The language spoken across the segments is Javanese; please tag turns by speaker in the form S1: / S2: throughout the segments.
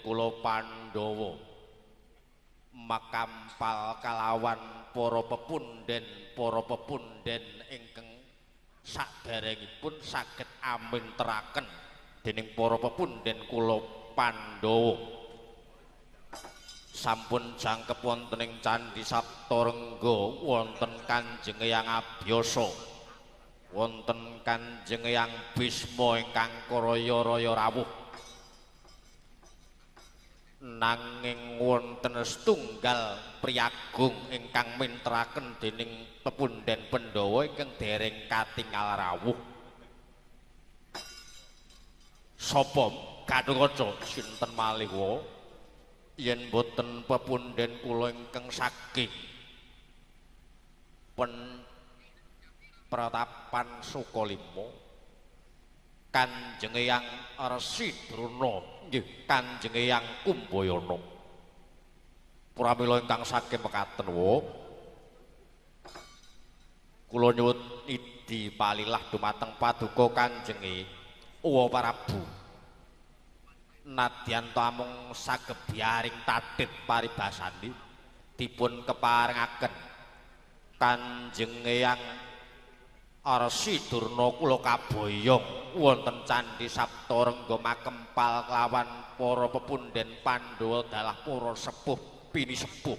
S1: kula Pandhawa makampal kalawan para pepunden ingkang saderengipun saged aminteraken dening para pepunden kula Pandhawa sampun jangkep wonten ing Candhi Saptarengga wonten Kanjeng Eyang Abhyasa wonten Kanjeng Eyang Bisma ingkang karaya-raya rawuh nanging wonten setunggal priyagung ingkang minteraken dening pepunden Pandhawa ingkang dereng katingal rawuh sapa Gatotkaca sinten malih wa yen boten pepunden kula ingkang saking Pratapan Sukalima Kanjeng Eyang Resi Drona nggih Kanjeng Eyang Kumbayana pramila ingkang saking mekaten wa kula nyuwun idi palilah dumateng paduka Kanjeng Uwa Prabu nadyan tamung sagebyaring tadhit paribasani dipun keparengaken Kanjeng Eyang Resi Durna kula kaboyong wonten Candhi Saptarengga makempal kelawan para pepunden Pandhawa dalah para sepuh pinisepuh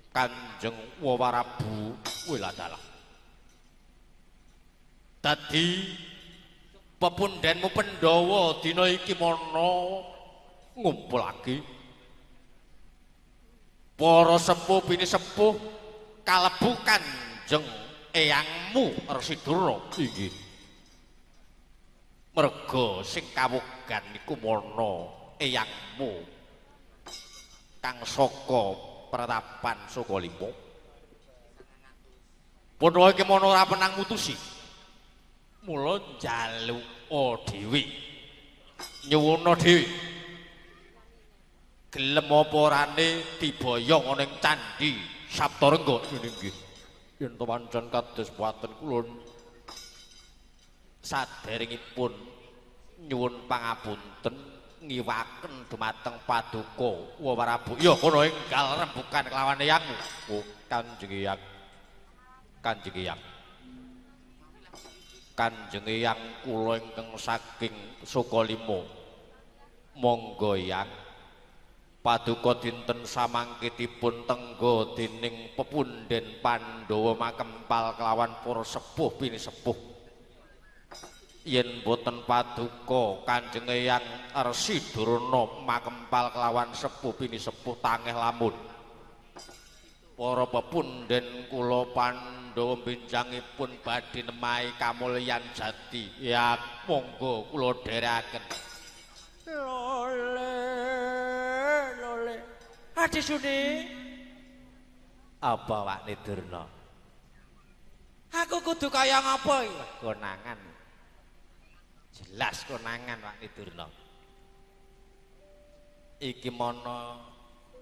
S1: Kanjeng Wawarabu Wiladalah. Dadi pepundenmu Pandhawa dina iki mana ngumpulake para sepuh pinisepuh kalebu Kanjeng Eyangmu Resi Durna inggih merga sing kawogan niku mana eyangmu kang saka Pratapan Sukalima Pandhawa iki mana ora penang mutusi mula njaluka dhewe nyuwuna dhewe gelem apa orane diboyong ana ing Candhi Saptarengga nggih yen to pancen kados boten kula saderengipun nyuwun pangapunten ngiwaken dumateng paduka Wawarabu ya kono enggal rembukan kelawan eyangmu oh Kanjeng Eyang Kanjeng Eyang kula ingkang saking Sukalima monggo Eyang paduka dinten samangke dipun tenggo dening pepunden Pandhawa makempal kelawan para sepuh pinisepuh yen boten paduka Kanjeng Eyang Resi Durna makempal kelawan sepuh pinisepuh tangeh lamun para pepunden kula Pandhawa benjangipun badhe nemahi kamulyan jati ya monggo kula dherekaken lole Adi Suni apa Wakne Durna aku kudu kaya ngapa iki konangan jelas konangan Wakne Durna iki mana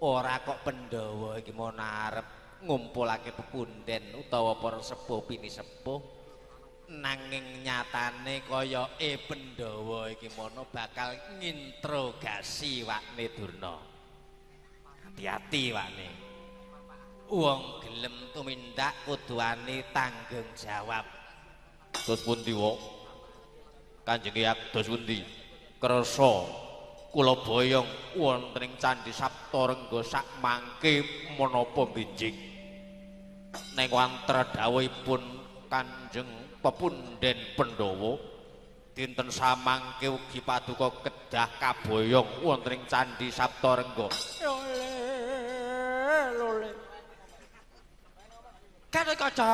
S1: ora kok Pandhawa iki mana arep ngumpulake pepunden utawa para sepuh pinisepuh nanging nyatane kaya Pandhawa iki mana bakal ngintrogasi Wakne Durna hati-hati Wakne wong gelem tumindak kuduane tanggung jawab terus pundi wae Kanjeng Eyang dos pundi kersa kula boyong wonten ing Candhi Saptarengga sak mangke menapa benjing ning wantra dawuhipun Kanjeng pepunden Pandhawa dinten samangke ugi paduka kedah kaboyong wonten ing Candhi Saptarengga lole Gatotkaca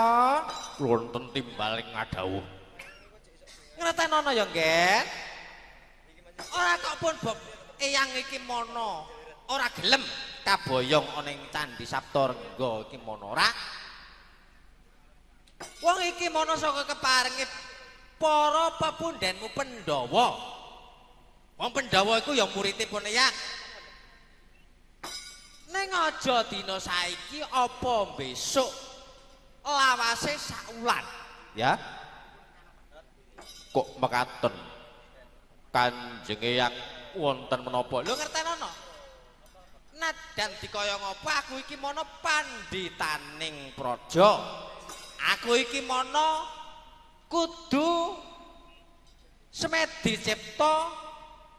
S1: wonten timbaling ngadhawuh ngertenono ya nggih ora kok pun Bob eyang iki mono ora gelem kaboyong ana ing Candhi Saptarengga iki mono ora wong iki mono saka keparenge para pepundenmu Pandhawa wong Pandhawa iku ya muridipun eyang ning aja dina saiki apa besok lawase saulan ya kok mekaten Kanjeng Eyang wonten menapa lho ngertenono Nadan dikaya ngapa aku iki mono pandhitaning praja. Aku iki mono kudu semedi cipta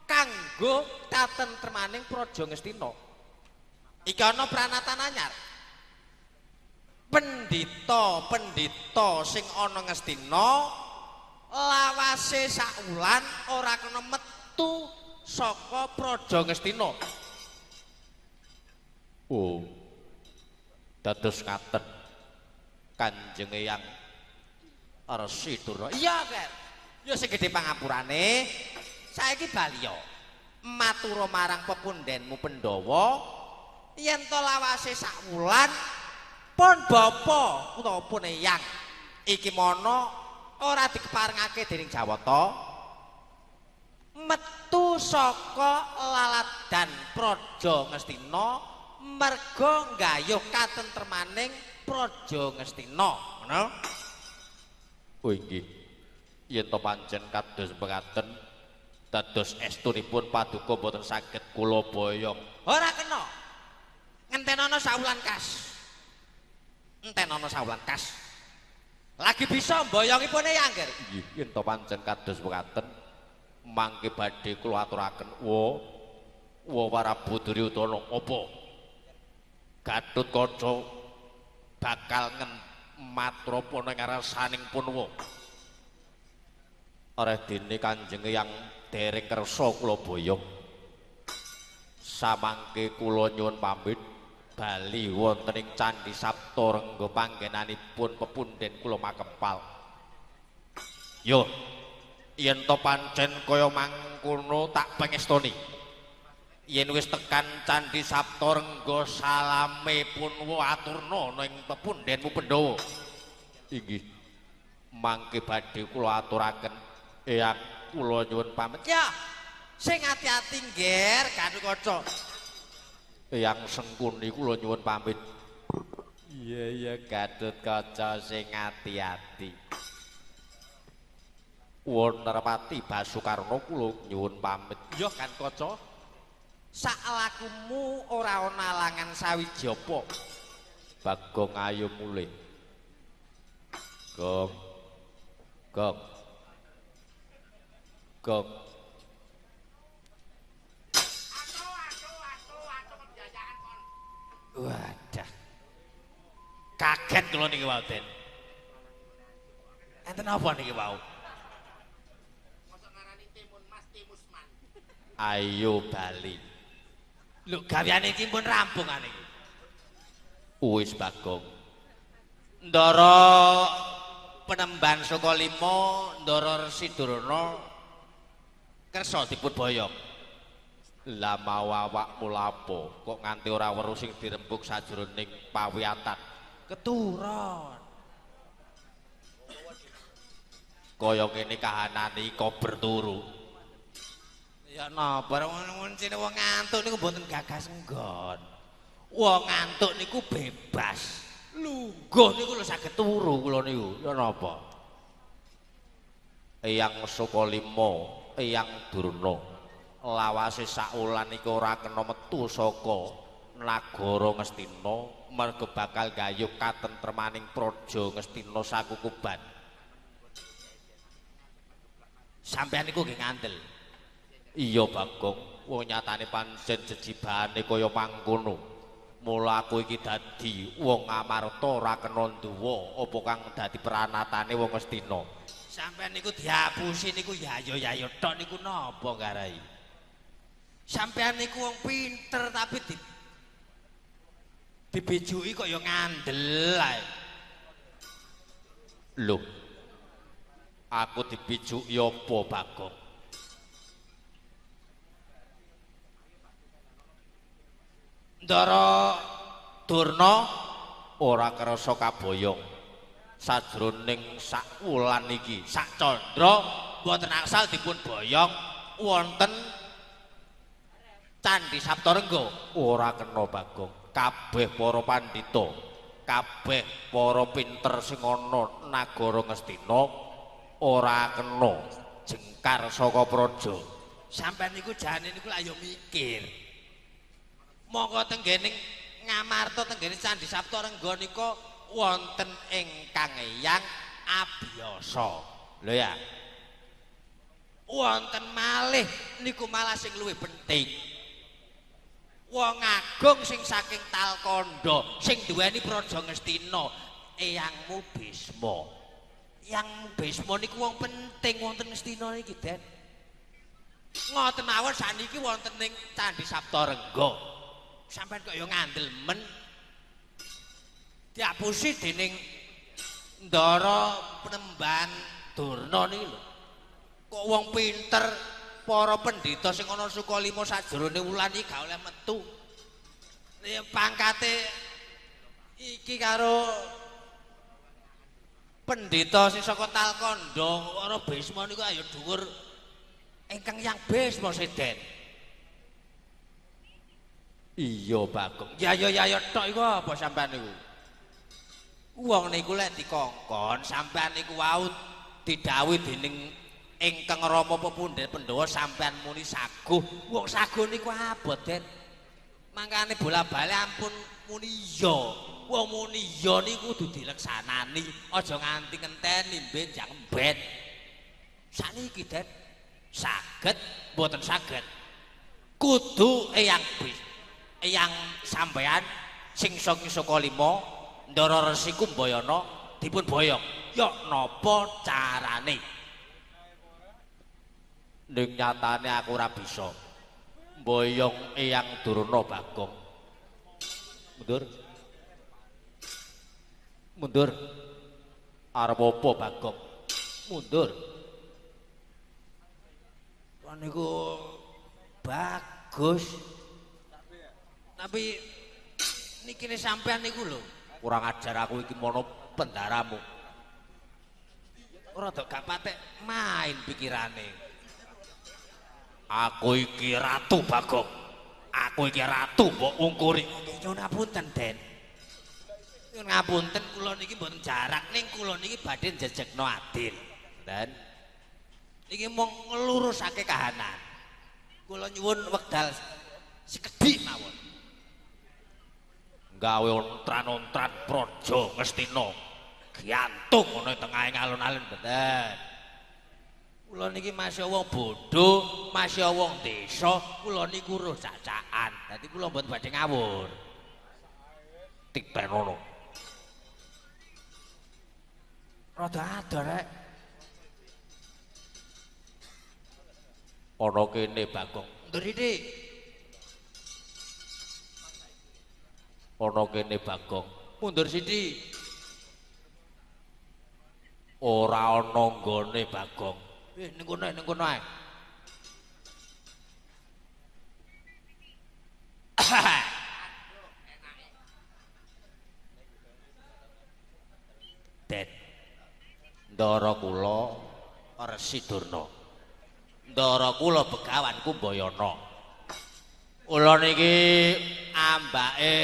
S1: kanggo katentremaning praja Ngastina. Iki ana pranatan anyar. Pendhita sing ana Ngastina lawase saulan ora kena metu saka praja Ngastina. Oh, dados ngaten Kanjeng Eyang Resi Durna. Iya, Ger. Ya sing gedhe pangapurane, saiki baliya matura marang pepundhenmu Pandhawa yen to lawase sak wulan pun bapa utawa pun Eyang iki mono ora dikeparengake dening Jawata metu saka laladan praja Ngastina merga nggayuh katentremaning praja Ngastina, ngono. Oh inggih. Yen to pancen kados mekaten dados estunipun paduka boten saged kula boyong. Ora kena. Ngentenono saulan kas. Entenono saulan kas. Lagi bisa mboyongipun Eyang, Ger. Nggih, yen to pancen kados mekaten mangke badhe kula aturaken. Wa Prabu Duryudana apa? Gatotkaca bakal matrapa ning ngarsaning Punwa. Ora dene Kanjeng Eyang dereng kersa kula boyong. Samangke kula nyuwun pamit bali wonten ing Candhi Saptarengga panggenanipun pepundhen kula Makempal. Yo, yen to pancen kaya mangkono tak pangestoni. Yen wis tekan Candhi Saptarengga salame Punwa aturna ning pepundhenmu Pandhawa. Inggih. Mangke badhe kula aturaken Eyang kula nyuwun pamit. Ya, sing ati-ati Nger Gatotkaca. Eyang Sengkuni kula nyuwun pamit. Iya Gatotkaca sing ati-ati. Wonarpati Basukarna kula nyuwun pamit. Ya Gatotkaca. Sak lakumu ora ana alangan sawiji apa. Bagong ayo mulih. Gong. Wadah. Kaget kula niki wau, Den. Enten apa niki wau? Mosok ngarani timun Mas Timusman. Ayo bali. Lho gaweane iki pun rampung iki. Wis Bagong. Ndara Penemban Saka Lima, Ndara Resi Durna kersa dipun boyong. Lah mau awakmu lapo kok nganti ora weruh sing dirembug sajroning pawiyatan. Keturon. Kaya ngene kahanane iko berturu. Ya napa wong ngantuk niku mboten gagas nggon. Wong ngantuk niku bebas. Lungguh niku lho saged turu kula niku. Ya napa? Eyang Sukalima, Eyang Durna. Lawase saulan iku ora kena metu saka nagara Ngastina merga bakal gayuh katentremaning praja Ngastina sakukuban. Sampeyan niku nggih ngandel. Iya Bagong, wong nyatane pancen jejibane kaya mangkono. Mula aku iki dadi wong Amarta ora kena nduwa apa kang dadi peranatane wong Ngastina. Sampeyan niku diapusi niku yayo-yayo tok niku napa garai? Sampeyan niku wong pinter tapi dibejuki kok ya ngandel ae. Lho. Aku dibejuki apa, Bagong? Ndara Durna ora krasa kaboyong sajroning sak wulan iki sak candra mboten angsal dipun boyong wonten Candhi Saptarengga. Ora kena Bagong. Kabeh para pandhita, kabeh para pinter sing ana nagara Ngastina ora kena jengkar saka praja. Sampeyan niku jane niku lak yo mikir. monggo tenggening ngamarta tenggening Candhi Saptarengga nika wonten ingkang eyang abiyasa. Lho ya. Wonten malih niku malah sing luwih penting. Wong agung sing saking Talkanda sing duweni Praja Ngastina, eyangmu Bisma. Yang Bisma niku wong penting wonten Ngastina niki, Den. Ngoten mawon saniki wonten ning Candhi Saptarengga. Sampeyan kok ya ngandel men diapusi dening Ndara Penemban Durna niki lho. Kok wong pinter para pendhita sing ana Sukalima sajrone wulan iki gak oleh metu. Pangkate iki karo pendhita sing saka Talkanda karo Bisma niku ayo dhuwur ingkang yang Bisma Seden. Iya Bagong. Ya tok iku apa sampean niku? Wong niku lek dikongkon sampean niku wau didhawuhi dening ingkang Rama Pepundhen Pandhawa sampean muni saguh. Wong saguh niku abot, Den. Mangkane bola-bali ampun muni iya. Wong muni iya niku kudu dileksanani, aja nganti ngenteni benjang mbet. Saniki, Den, saged mboten saged. Kudu eyang sampean sing saking Sukalima Ndara Resi Kumbayana dipun boyong. Ya napa carane? Ning nyatane aku ora bisa mboyong eyang Durna, Bagong. Mundur arep apa, Bagong? Mundur niku bagus tapi niki sampean niku lho kurang ajar. Aku iki mono pendaramu ora dok gak patek main pikirane. Aku iki ratu, Bagong. Aku iki ratu mbok ungkuri. Nyuwun ngapunten, Den. Nyuwun ngapunten kula niki mboten jarak ning kula niki badhe njejegno adil. Den. Iki mung nglurusake kahanan. Kula nyuwun wekdal sekedhik mawon. Gawe ontran-ontran Praja Ngastina. Giantung ngono tengahing alun-alun mboten. Kula niki masih wong bodho, masih wong desa, kula niku roh cacakan. Dadi kula mboten badhe ngawur. Tik ben ngono. Rada ado rek. Ana kene, Bagong. Ndur iki. Ana kene, Bagong. Mundur sithik. Ora ana nggone, Bagong. Ning kono ae. Den. Ndara kula Resi Durna. Ndara kula Begawan Kumbayana. Kula niki ambake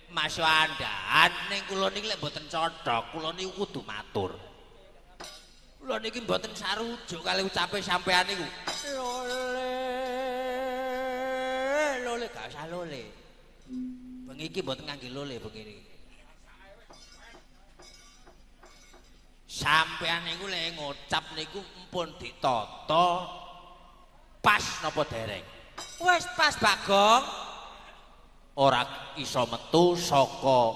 S1: Mas Andaan ning kula niki lek mboten cocok, kula niku kudu matur. Kula niki mboten sarujuk kali ucape sampean niku. Lole gak usah lole. Bengi iki mboten ngangge lole bengi iki. Sampean niku lek ngucap niku empun ditata pas napa dereng? Wis pas, Bagong. Ora iso metu saka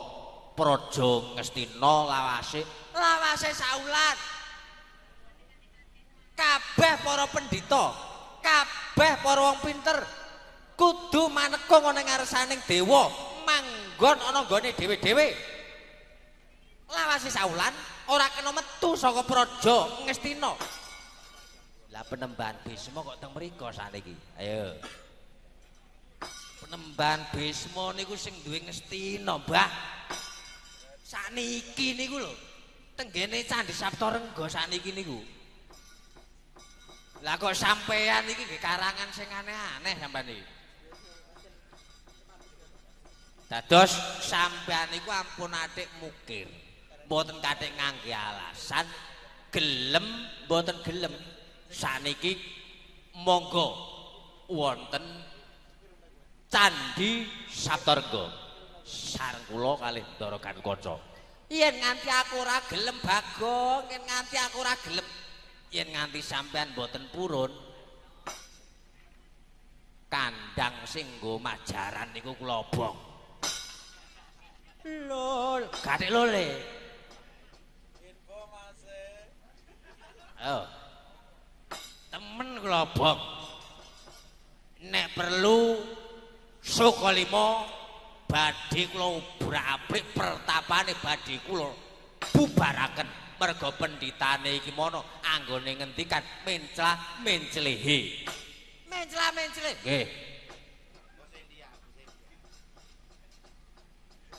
S1: Praja Ngastina lawase saulan. Kabeh para pendhita, kabeh para wong pinter kudu maneka ana ngarsaning dewa, manggon ana nggone dhewe-dhewe. Lawase saulan ora kena metu saka Praja Ngastina. Lah Penemban Bisma kok teng mriko saniki. Ayo. Penemban Bisma niku sing duwe Ngastina, Mbah. Saniki niku lho, tenggene Candhi Saptarengga saniki niku. Lah kok sampean iki nggih karangan sing aneh-aneh sampean iki. Dados sampean niku ampun atik mukir. Mboten kathik ngangge alasan, gelem mboten gelem. Saniki monggo wonten Candhi Saptarga. Sareng kula kalih Ndara Ganukaca.
S2: Yen nganti aku ora gelem Bagong, yen nganti aku ora gelem,
S1: Yen nganti sampean boten purun, kandhang sing nggo majaran niku kula obong.
S2: lol, gathik lole.
S1: Oh. Temen kula obong. Nek perlu Sukalima badhe kula ubrak-abrik pertapane badhe kula bubaraken merga pendhitane iki mono anggone ngendikan menclah menclehe.
S2: Menclah mencelih.
S1: Nggih.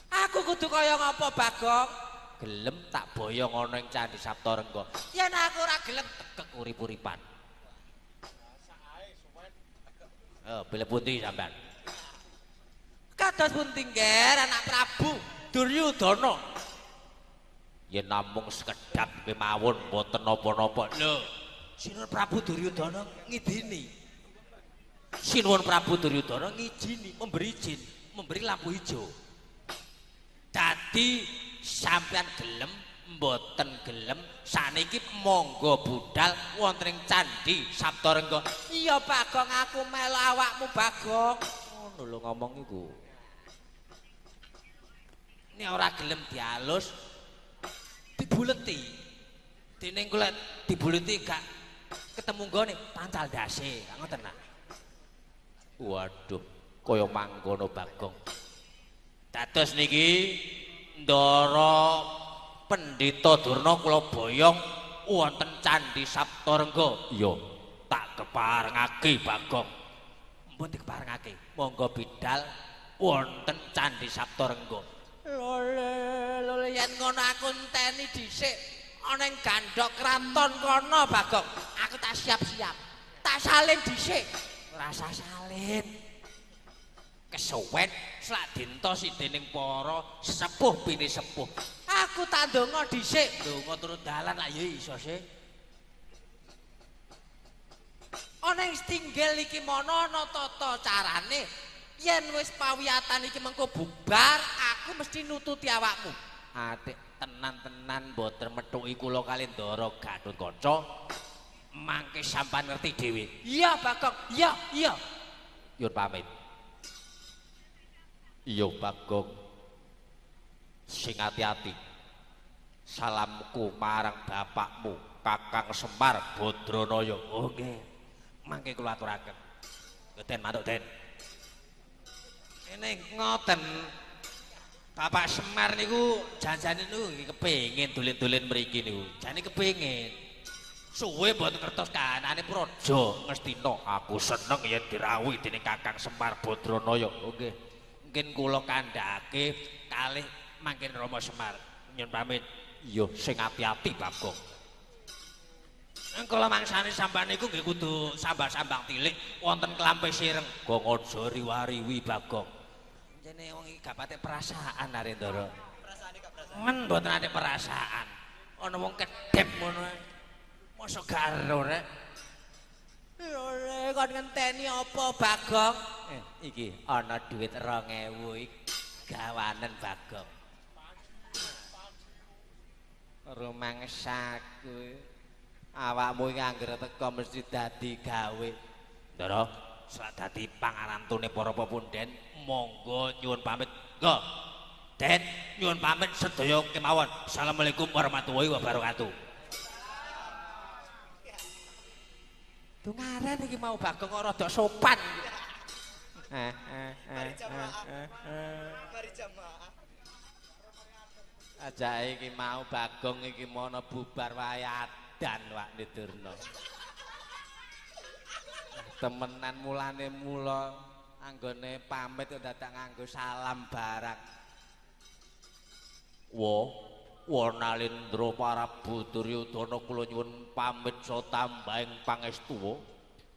S2: Aku kudu kaya ngapa Bagong?
S1: Gelem tak boyong ana ing Candhi Saptarengga.
S2: Yen aku ora gelem
S1: Tekek urip-uripan. Oh, pilih pundi sampean?
S2: kados pundi ngger anak Prabu Duryudana.
S1: Yen namung sekedap kemawon mboten napa-napa.
S2: Lho, Sinuwun Prabu Duryudana ngidini.
S1: Sinuwun Prabu Duryudana ngijini, memberi izin, memberi lampu hijau. Dadi sampean gelem mboten gelem saniki monggo budal wonten ing Candhi Saptarengga.
S2: Iya Bagong, aku melu awakmu Bagong.
S1: Ngono lho ngomong iku. Nek ora gelem dialus dibuleti. Dene kula dibuleti gak ketemu nggone pancal dase, gak ngoten nak. Waduh, kaya mangkono Bagong. Dados niki Ndara Pendhita Durna kula boyong wonten Candhi Saptarengga. Iya, tak keparengake Bagong. Mbon dikeparengake. Monggo bidal wonten Candhi Saptarengga.
S2: Lole yen ngono aku enteni dhisik ana ing gandhok kraton kono Bagong. Aku tak siap-siap. Tak salin dhisik.
S1: Ora usah salin. Kesuwen slak dintosi dening para sepuh bini sepuh.
S2: Aku tak ndonga dhisik.
S1: Ndonga turun dalan lak ya iso sih.
S2: Ana ing Stinggil iki mono ana tata carane. Yen wis pawiyatan iki mengko bubar, aku mesti nututi awakmu.
S1: Atik tenan-tenan mboten methuki kula kali Ndara Ganukaca. Mangke sampean ngerti dhewe.
S2: Iya Bagong, iya, iya.
S1: Yun pamit. Iya Bagong. Sing ati-ati. Salamku marang bapakmu Kakang Semar Badranaya. Oh nggih. Mangke kula aturaken. Den mantuk Den. Ini ngoten Bapak Semar niku janjane niku kepengin dolen-dolen mriki niku. Jane kepengin. Suwe mboten ngertos kahanane praja Ngastina. Aku seneng yen dirawuhi dening Kakang Semar Badranaya. Oh nggih. Mungkin kula kandhake kalih mangkin Rama Semar. Nyun pamit. Iya, sing ati-ati Bagong. Kula mangsane sampean niku nggih kudu sambang-sambang tilik wonten klampe sireng. Gong aja riwariwi Bagong. Jane wong iki gak patek perasaan Narendra.
S2: Perasaane gak perasaan.
S1: Men mboten ate perasaan. Ana wong kedep ngono ae. Mosok gak ero rek.
S2: Lore kon ngenteni apa Bagong?
S1: Iki ana dhuwit 2000 iki gawanen Bagong. Rumangsaku. Awakmu iki anggere teko mesti dadi gawe. Ndara, sak dadi pangarantune para pepunden, monggo nyuwun pamit. Nggo. Den, nyuwun pamit sedaya kemawon. Assalamualaikum warahmatullahi wabarakatuh.
S2: Dungaren iki mau Bagong kok rada sopan. Mari jamaah.
S1: Ajake iki mau Bagong iki mono bubar wae adan Wak Nidurna. Temenan mulane mula anggone pamit kok dadak nganggo salam barang. Wa Nalendra Prabu Duryudana kula nyuwun pamit so tambahing pangestu.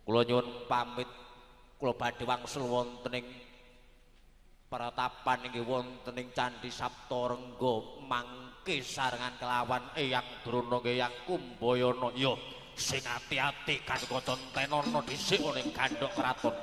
S1: Kula nyuwun pamit kula badhe wangsul wonten ing pratapan inggih wonten ing Candhi Saptarengga mangke sarengan kelawan Eyang Drona Eyang Kumbayana. Ya sing ati-ati Ganukaca entenana dhisik ning gandhok kraton.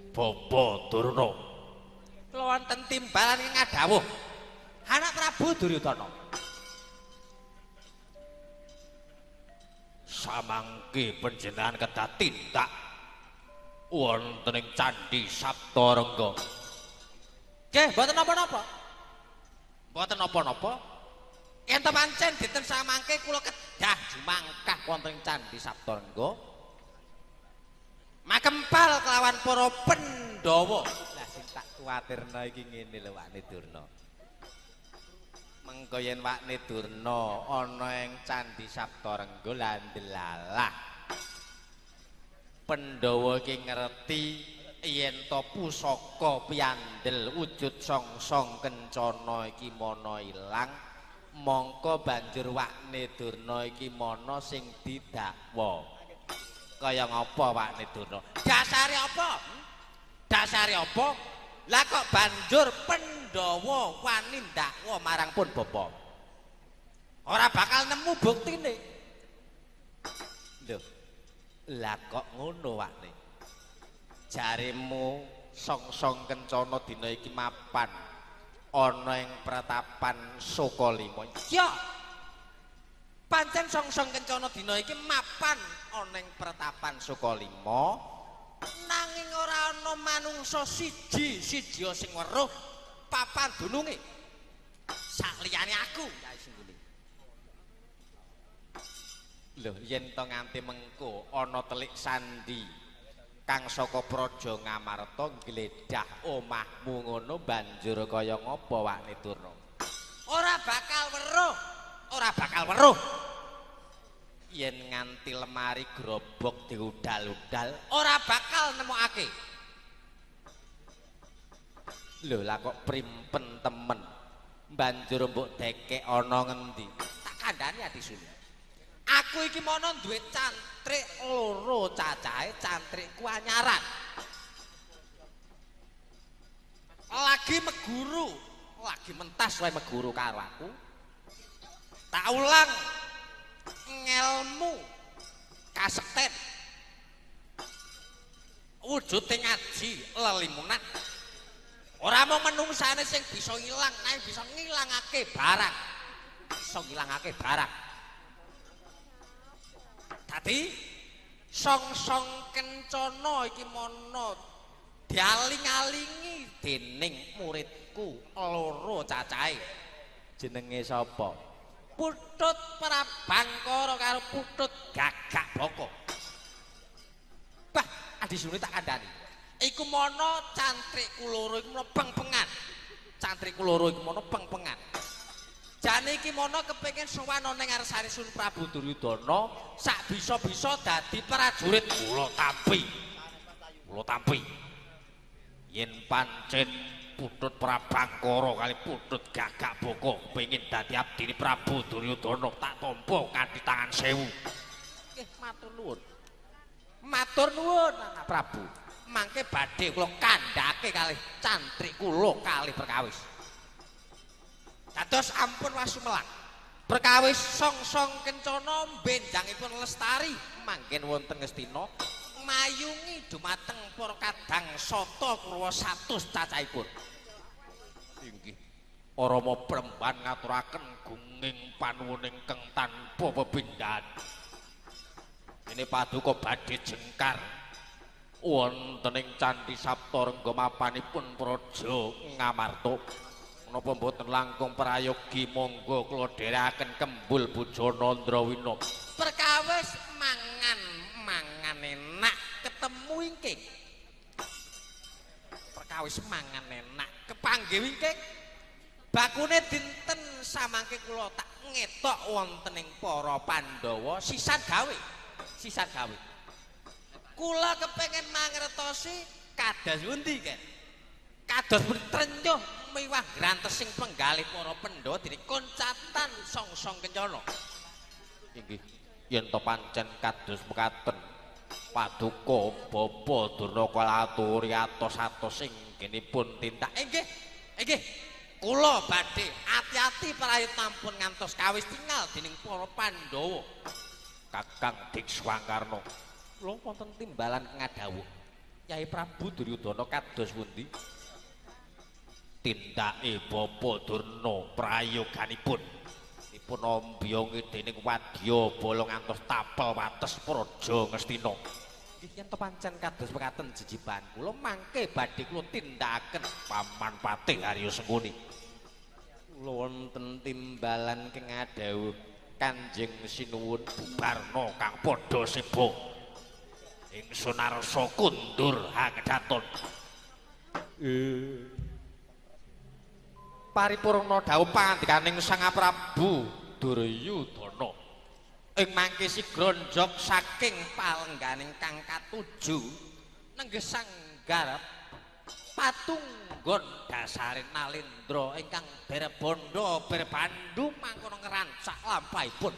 S1: Bapa Durna.
S2: Kula wonten timbalan ing ngadhawuh. Anak Prabu Duryudana.
S1: Samangke panjenengan kedah tindak wonten ing Candhi Saptarengga.
S2: Nggih, mboten napa-napa. Mboten napa-napa. Yen to pancen dinten samangke kula kedah jumangkah wonten ing Candhi Saptarengga. Makempal kelawan para Pandhawa. Lah sing tak kuwatirna iki ngene lho Wakne Durna. Mengko yen Wakne Durna ana ing Candhi Saptarengga lah ndelalah. Pandhawa iki ngerti yen to pusaka piandel wujud songsong kencana iki mana ilang, mongko banjur Wakne Durna iki mana sing didakwa. Kaya ngapa Wakne Durna? Dasare apa? Dasare apa? Lah kok banjur Pandhawa wani ndakwa marang pun bapa. Ora bakal nemu buktine. Lho. Lah kok ngono Wakne? Jaremu songsong kencana dina iki mapan ana ing pratapan Sukalima. Ya. Pancen songsong kencana dina iki mapan ana ing pratapan Sukalima. Nanging ora ana manungsa siji sing weruh papan dununge. Sakliyane aku, ya singune. Lho, yen to nganti mengko ana telik sandi kang saka Praja Ngamarta gledah omahmu ngono banjur kaya ngapa Wakne Durna? Ora bakal weruh, ora bakal weruh. Yen nganti lemari grobok diudal-udal ora bakal nemokake. Lho lah kok primpen temen. Banjur mbok dekek ana ngendi? Tak kandhani ati sune. Aku iki mono duwe cantrik loro cacahe, cantrikku anyaran. Lagi meguru, lagi mentas wae meguru karo aku. Tak ulang ngelmu kasekten wujude ngaji lelimunan ora mau menungsane sing bisa ilang nanging bisa ngilangake barang dadi song-song kencana iki mono dialing-alingi dening muridku loro cacahe. Jenenge sapa? Putut Prabangkara karo Putut Gagak Baka. Bah, adisune tak kandhani. Iku mono cantrikku loro iku mono peng-pengan. Cantrikku loro iku mono peng-pengan. Jane iki mono kepengin sowan ning ngarsane Sun Prabu Duryudana, sak bisa-bisa dadi prajurit kula tampi. Kula tampi. Yen pancen Putut Prabangkara kali Putut Gagak Baka pengin dadi abdine Prabu Duryudana tak tampa kanthi tangan sewu. Nggih matur nuwun. Matur nuwun Anak Prabu. Mangke badhe kula kandhake kalih cantrik kula kalih perkawis. Dados ampun wasumelang. Perkawis songsong kencana benjangipun lestari manggen wonten Ngastina mayungi dumateng para kadang sata Kurawa 100 cacahipun. Inggih. Rama Premban ngaturaken gunging panuwun ingkang tanpa pepindhan. Dene paduka badhe jengkar wonten ing Candhi Saptarengga mapanipun Praja Ngamarta. Menapa mboten langkung prayogi monggo kula dherekaken kembul Bojo Nandrawina. Perkawis mangan enak ketemu ingking. Perkawis mangan enak kepanggih ingking. Bakune dinten samangke kula tak ngetok wonten ing para Pandhawa sisan gawe. Kula kepengin mangertosi kados pundi kan? Kados trenyuh miwah grantesing penggalih para Pandhawa dening koncatan songsong kencana. Inggih, yen to pancen kados mekaten paduka Bapa Durna kula aturi atos-atos inggenipun tindak. Inggih. Kula badhe ati-ati prayit nampun ngantos kawis tinggal dening para Pandhawa. Kakang Dikswangkarna, kula wonten timbalan ngadhawuh. Kyai Prabu Duryudana kados pundi?
S1: Tindake Bapa Durna prayoganipun dipun ombyongi dening wadya bala ngantos tapel wates praja Ngastina.
S2: Nggih yen to pancen kados mekaten jejiban kula mangke badhe kula tindakaken
S1: Paman Patih Haryo Sengkuni.
S2: kula wonten timbalan keng adhawuh Kanjeng Sinuwun
S1: Bubarna kang padha sibuk ingsun arsa kundur hangdaton.
S2: Paripurna dawuh pangandikaning Sang Prabu Duryudana ing mangke sigra njog saking palengganing kang katuju nenggih sanggarep patunggon dasaring Nalendra ingkang berbanda berbandu mangkono ngerancak lampahipun.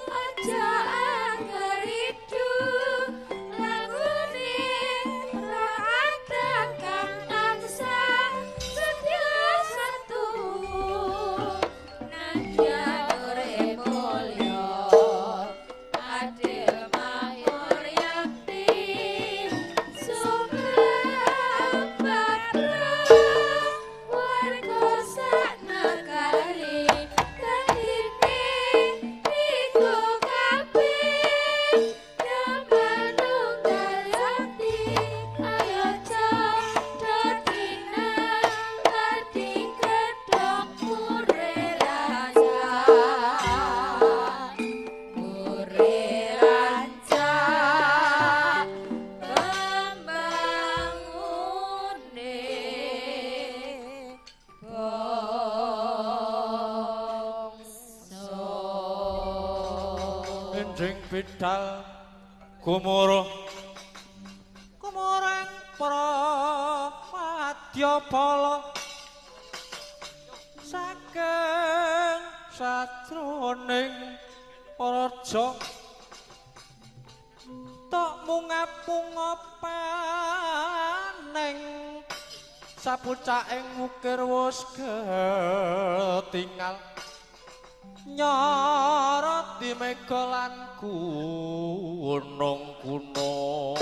S3: Aja angger itu
S1: tonjing bidal gumuruh kumureng pramadya bala saking sajroning raja tok mungap-mungap paning sapucaking ukir wis ketingal nyorot di mega lan gunung-gunung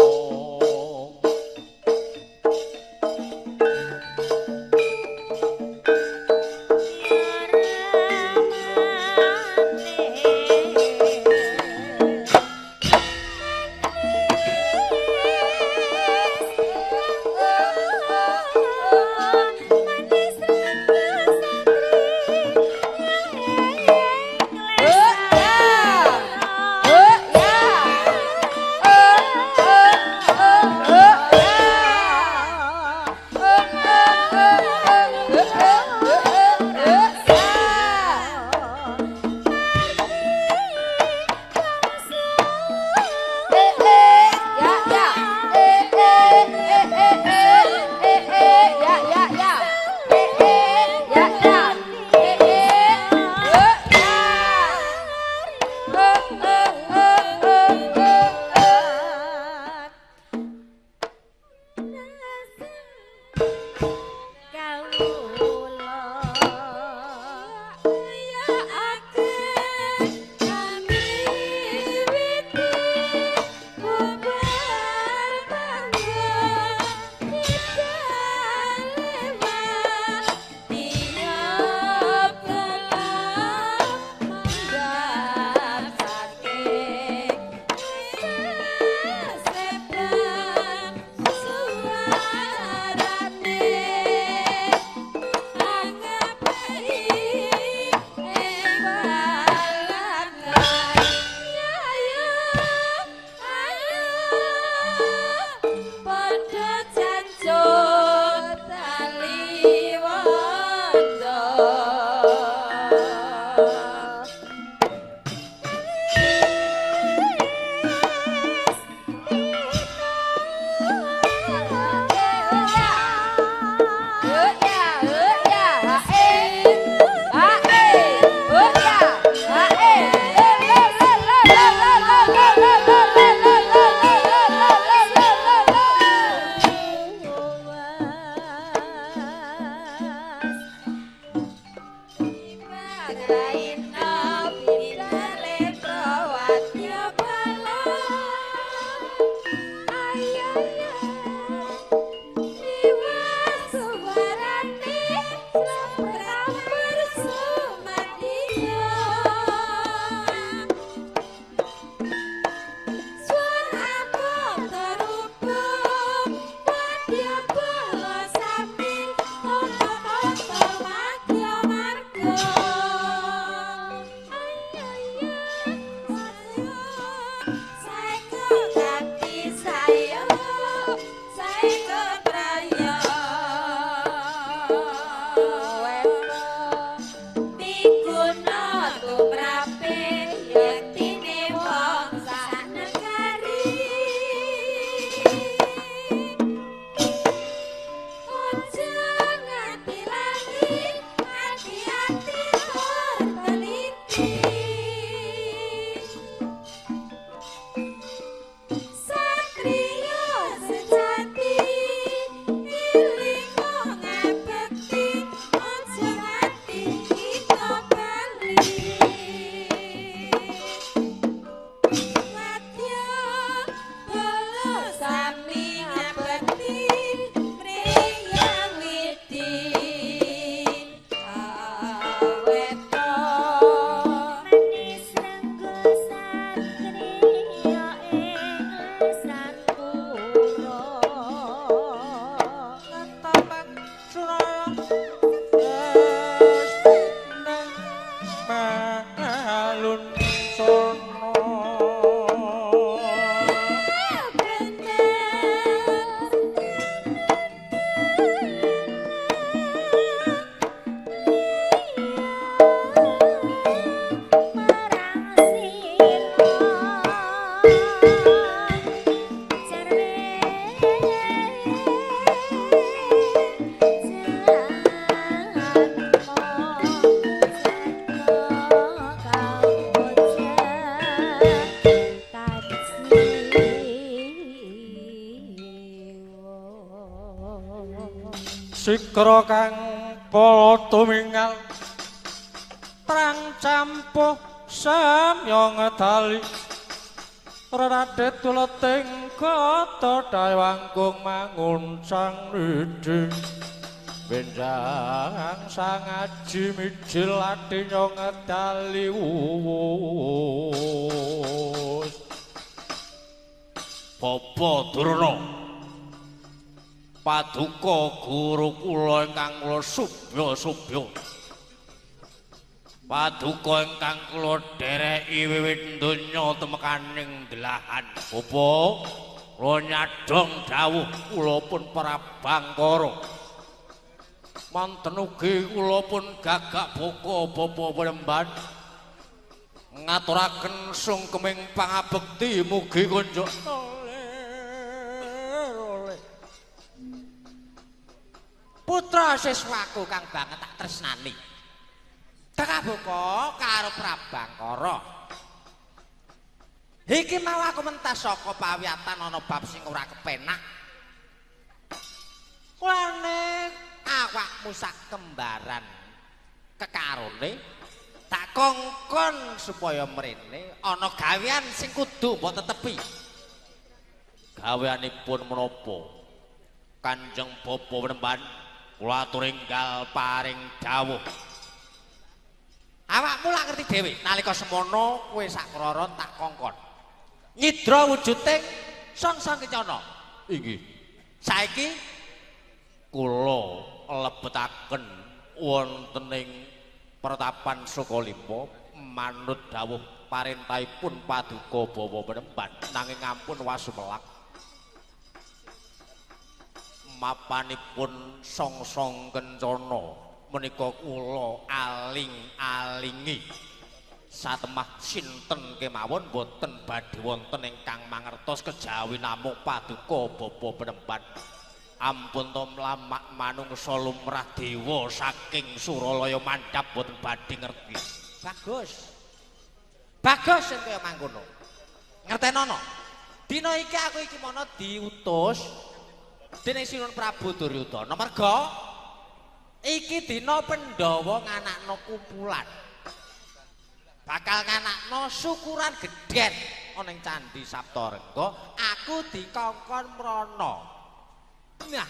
S1: negara kang pala tumingal trang campuh samya ngedali Radet tuleting kata dawangkung manguncang lidi benjang sang aji mijil atinya ngedali wuwus Bapa Durna Paduka guru kula ingkang kula subya-subya Paduka ingkang kula dereki wiwit donya temekaning delahan Bapa kula nyadhong dawuh kula pun Prabangkara manten ugi kula pun Gagak Baka Bapa Penemban ngaturaken sungkeming pangabekti mugi kunjuk putra siswaku kang banget tak tresnani Gagak Baka karo Prabangkara iki mau aku mentas saka pawiyatan ana bab sing ora kepenak kulane awakmu sak kembaran kekarone tak kongkon supaya mrene ana gawean sing kudu mbok tetepi gaweanipun menapa Kanjeng Bapa Penemban kula atur enggal paring dawuh awakmu lak ngerti dhewe nalika semono kowe sak krara tak kongkon nyidra wujuding sang-sang kencana inggih saiki kula lebetaken wontening pertapan Sukalima manut dawuh parentahipun Paduka Bapa Penemban nanging ampun wasumelak mapanipun song-song kencana menika kula aling-alingi satemah sinten kemawon boten badhe wonten ingkang mangertos kejawi namung Paduka Bapa Penemban ampun to mlamak manungsa lumrah dewa saking Suralaya mandhap boten badhe ngerti bagus sing kaya mangkono ngertenono dina iki aku iki mono diutus dening Sinun Prabu Duryudana merga iki dina Pandhawa nganakno kumpulan bakal nganakno syukuran gedhen ana ing Candhi Saptarengga aku dikongkon mrana nah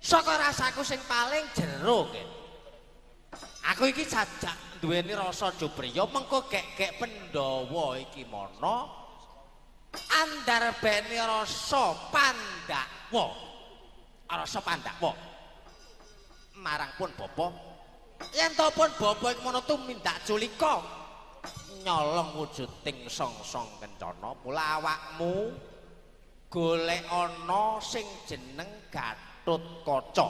S1: saka rasaku sing paling jero aku iki jajak duweni rasa jubriya mengko gek-gek Pandhawa iki mono andarbene rasa Pandhawa marang pun bapa yen to pun bapa iki mono tumindak culika nyolong wujuding song-song kencana mula awakmu golek ana sing jeneng Gatotkaca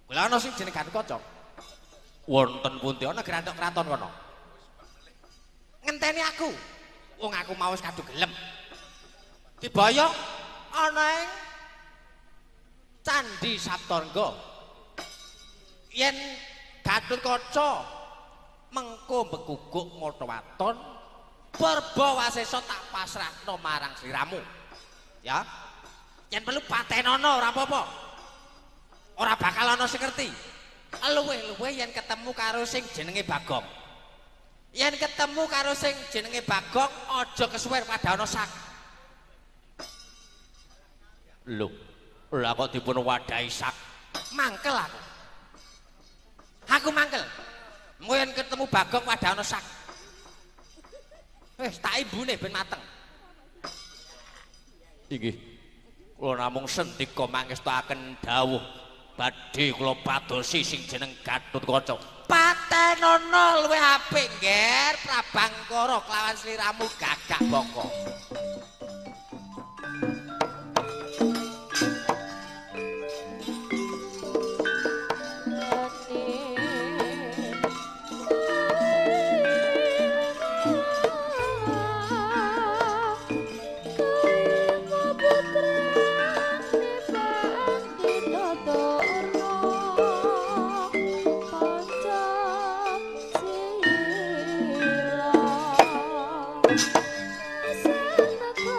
S1: golek ana sing jeneng Gatotkaca wonten pundi ana kraton kono ngenteni aku wong aku mau wis kadung gelem diboyong ana ing Candhi Saptarengga yen Gatotkaca mengko beguguk mata waton Purba Wasesa tak pasrahno marang sliramu ya yen perlu patenono ora apa-apa ora bakal ana sing ngerti luwih-luwih yen ketemu karo sing jenenge Bagong yen ketemu karo sing jenenge Bagong aja kesuwen pada ana sak lho lha kok dipun wadahi sak mangkel aku mangkel engko yen ketemu Bagong pada ana sak wis tak ibune ben mateng inggih kula namung sendika mangestaken dawuh badhe kula padosi sing jeneng Gatotkaca patenono luwih apik ngger Prabangkara kelawan sliramu Gagak Baka
S3: Sana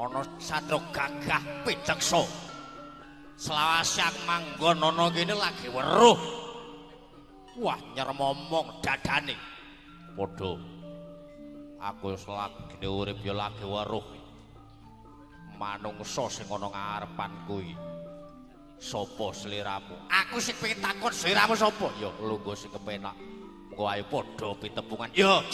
S2: Ana satru gagah piceksa. Selawasang manggon ana kene lagi weruh. Wah, nyermomong dadane.
S1: Padha. Aku selagine urip ya lagi weruh. Manungsa sing ana ngarepanku iki. Sapa sliramu?
S2: Aku sing pengen takon sliramu sapa?
S1: Ya lungguh sing kepenak. Engko ayo padha pitepungan. Ya.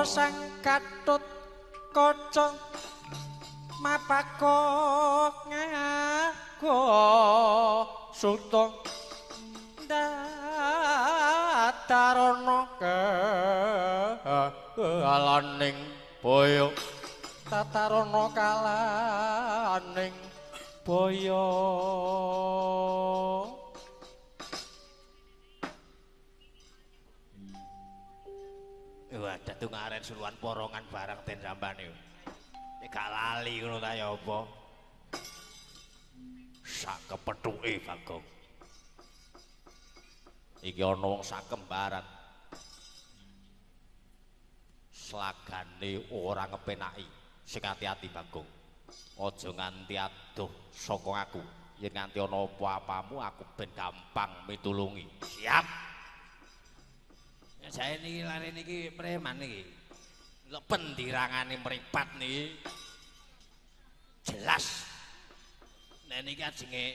S2: Sang Katut Kaca mapakok ngago suta datarana kalaning boyo tatarana kalaning boyo.
S1: Wadah tungaren suluan porongan barang ten sambane. Nek gak lali ngono ta ya apa? Sak kepethuke Bagong. Iki ana wong sak kembaran. Slagane ora ngepenaki. Sing ati-ati Bagong. Aja nganti adoh saka aku. Yen nganti ana apa-apamu aku ben gampang mitulungi. Siap.
S2: Saya niki lare niki preman niki. Lek pendirangane mripat niki jelas. Nek niki ajenge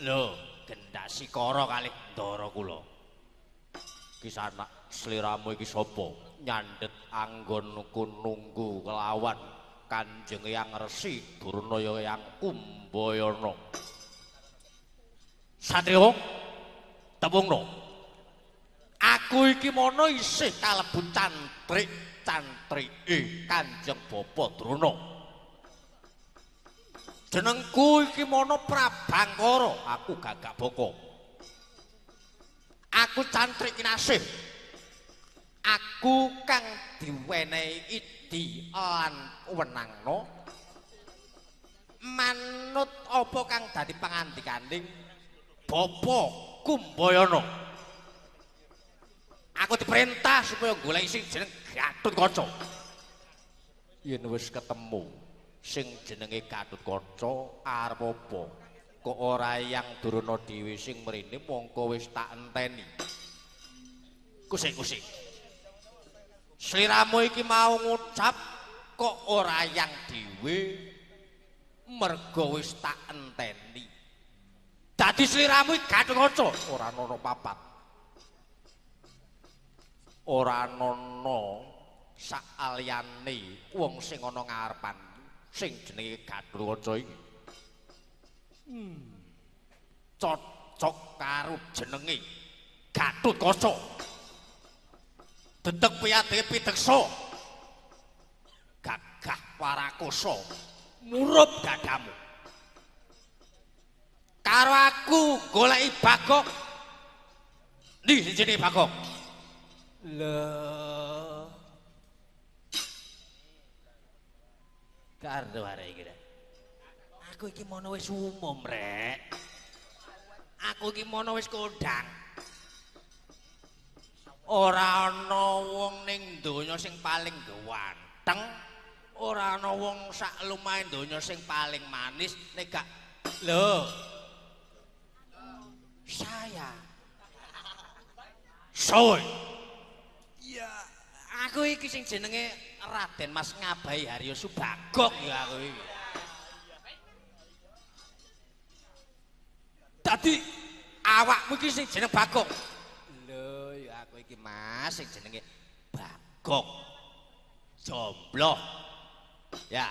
S2: lho gendak sikara kalih ndara kula.
S1: Kisanak sliramu iki sapa? Nyandhet anggonku nunggu kelawan Kanjeng Hyang Resi Durnaya Hyang Kumbayana.
S2: Satriya tepungno. Aku iki mono isih kalebu cantrike Kanjeng Bapa Drona. Jenengku iki mono Prabangkara, aku Gagak Baka. Aku cantrik kinasih. Aku kang diwenehi idi lan wenangna manut apa kang dadi pangandikaning Bapa Kumbayana. Aku diperintah supaya goleki sing jeneng Gatotkaca.
S1: Yen wis ketemu sing jenenge Gatotkaca arep apa? Kok ora Hyang Durna dhewe sing mrene mongko wis tak enteni.
S2: Kusik-kusik. Sliramu iki mau ngucap kok ora Hyang dhewe mergo wis tak enteni. Dadi sliramu iki Gatotkaca
S1: ora ana papat. Ora ana sak aliyane wong sing ana ngarepan sing jenenge Gatotkaca iki.
S2: Cocok karo jenenge Gatotkaca. Dedeg piyade piteksa. Gagah parakosa. Murup gadamu. goleki Bagong. Ndi jenenge Bagong? Lho. Karo arek iki. Aku iki mono wis umum, Rek. Aku iki mono wis kondang. Ora ana wong ning donya sing paling ganteng, ora ana wong sak lumahe donya sing paling manis nek gak lho. Saya. Soy. Ya, aku iki sing jenenge Raden Mas Ngabahi Haryo Subagong ya aku iki. Dadi awakmu iki sing jeneng Bagong. Lho, ya aku iki Mas sing jenenge Bagong. Jomblo. Ya.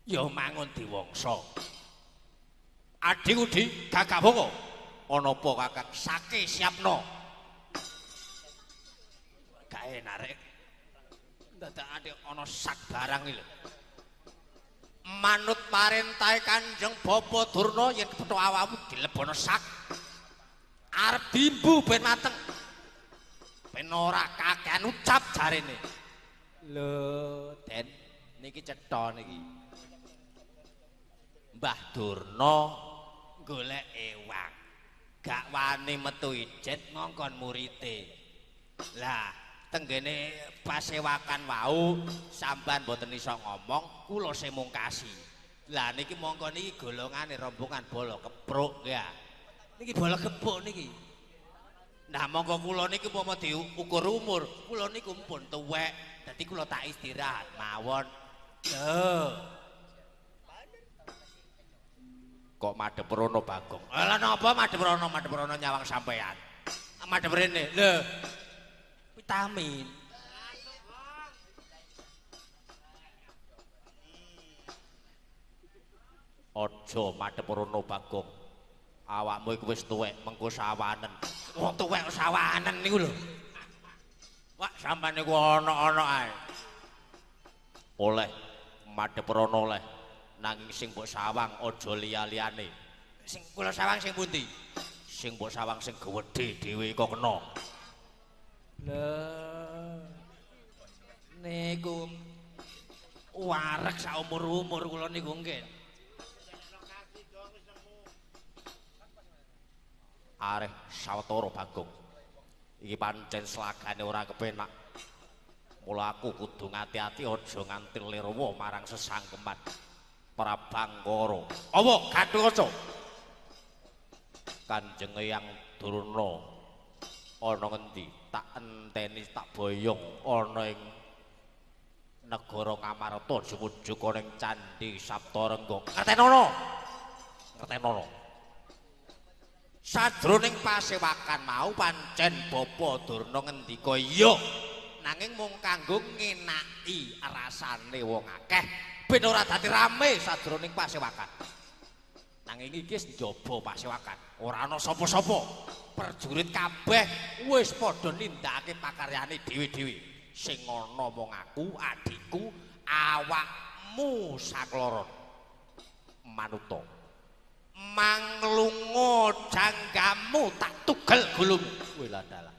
S2: Ya mangun diwangsa. Adikku di Gagak Boko. Ana apa Kakang? Sake siapno. Gak enak rek. Ndadekake ana sak barang iki lho. Manut parintahe Kanjeng Bapa Durna yen kepethuk awakmu dilebono sak. Arep dimbu ben mateng. Ben ora kakean ucap jarene. Lho, Den, niki cetha niki. Mbah Durna golek ewang. Gak wani metu ijet ngongkon murite. Lah, tenggene pasewakan wau sampean mboten iso ngomong, kula semungkasi. Lah niki mongko niki golongane rombongan bola kepruk ya. Niki bola gebuk niki. Nah monggo kula niki umpama diukur umur, kula niku pun tuwek. Dadi kula tak istirahat mawon. Lho. Kok madhep rono Bagong. Lah napa madhep rono nyawang sampean. Madhep rene. Lho. Vitamin. Aja madhep rono Bagong. Awakmu iku wis tuwek mengko sawanen. Wong tuwek sawanen niku lho. Wak sampean niku ana-ana ae. Oleh madhep rono oleh. Nanging sing mbok sawang aja liya-liyane. Sing kula sawang sing pundi? Sing mbok sawang sing gedhe dhewe kok kena. Lah niku wareg sak umur-umur kula niku nggih. Areh sawetara Bagong. Iki pancen slagane ora kepenak. Mula aku kudu ngati-ati aja nganti lirawa marang sesangkeman. Prabangkara. Apa Gatotkaca? Kanjeng Eyang Durna ana ngendi? Tak enteni tak boyong ana ing negara Ngamarta jupuk ning Candhi Saptarengga. Ngertenono. Ngertenono. Sadroning pasewakan mau pancen Bapa Durna ngendika iya. Nanging mung kanggo ngenaki rasane wong akeh ben ora dadi rame sadroning pasewakan. Nanging iki wis njaba pasewakan, ora ana sapa-sapa. Prajurit kabeh wis padha nindakake pakaryane dhewe-dhewe. Sing ana mung aku, adikku, awakmu sakloron. Manuta. Manglunga janggamu tak tugel gulumu. Kuwi lha dalah.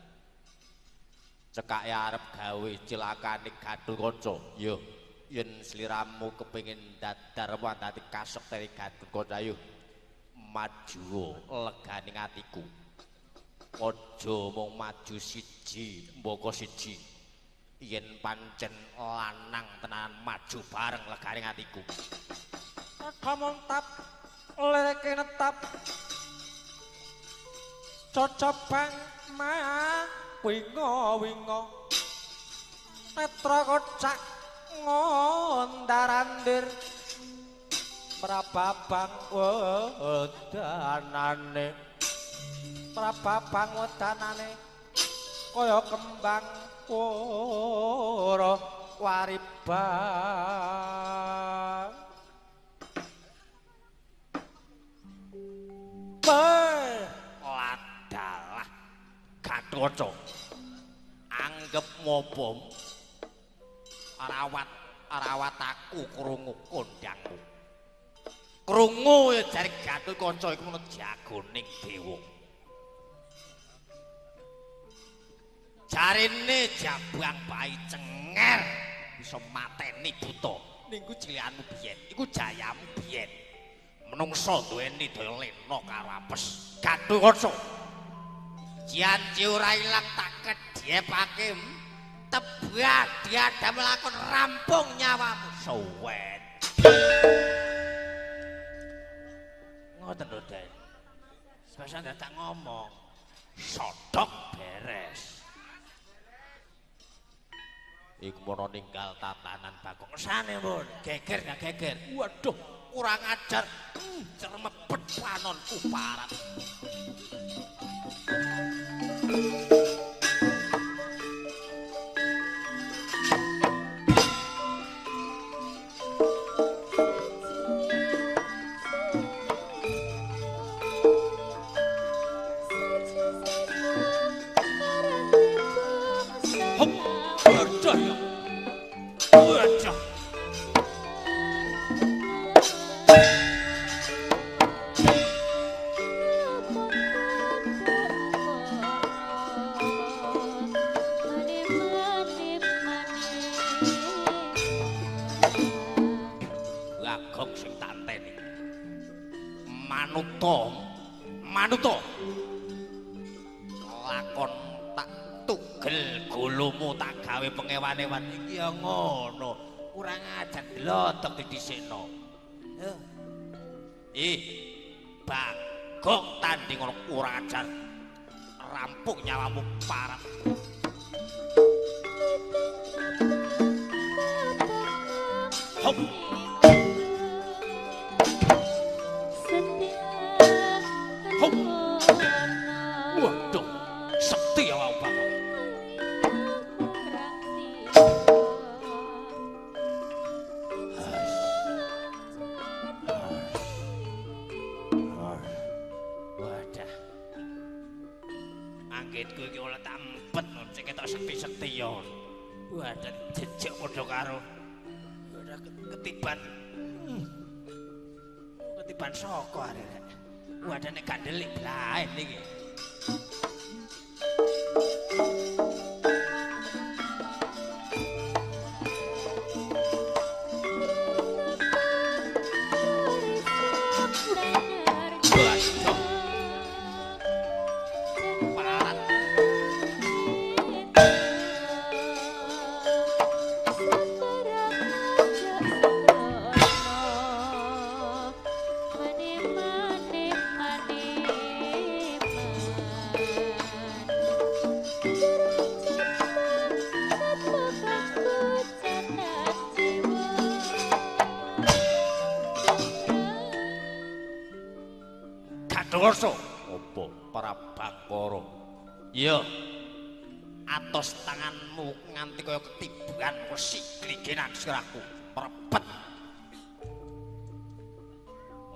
S2: Cekake arep gawe cilakane Gatotkaca. Yo. Yen sliramu kepengin dadar wandati kasektene Gatotkaca ayo maju leganing atiku. Aja mung maju siji, mbaka siji. Yen pancen lanang tenan maju bareng leganing atiku. Kamontap leke netap. Cocobang mah wingo-wingo. Netra kocak ngondarandir prababang wedanane kaya kembang ora waribang ladalah Gatotkaca anggep mobom rawat aku krungu kondangmu. Krungu ya jare Gatotkaca iku menawa jagoning dewa. Jarine Jabang Bayi Cenger bisa mateni buta. Ning ku cilikanmu biyen, iku jayamu biyen. Menungso duweni daya lena karo apes. Gatotkaca. Janji ora ilang tak kedhiepake. Tebak diadam lakon rampung nyawamu. Suwet. Ngoten lho, Den. Biasa tak ngomong. Sodok beres. Iku mono ninggal tatanan Bagong. Sane, Mun. Geger gak geger. Waduh, kurang ajar. Cermepet panonku parat. Manuto lakon tak tugel gulumu tak gawe pengewan-ewan iki ya ngono kurang ajar glotok didhisikno Bagong tanding ngono kurang ajar rampung nyawamu parat hop waduh, sekti ya Bagong. Wadah. Anggitku iki oleh tak empet sing ketok sekti-sekti ya. Wadah jejeg padha karo wadah ketiban. Ketiban saka arek. Wadah nek gak ndelik blaen iki. Gatotkaca apa Prabangkara iya atos tanganmu nganti kaya ketiban wesi gligenan siraku mrebet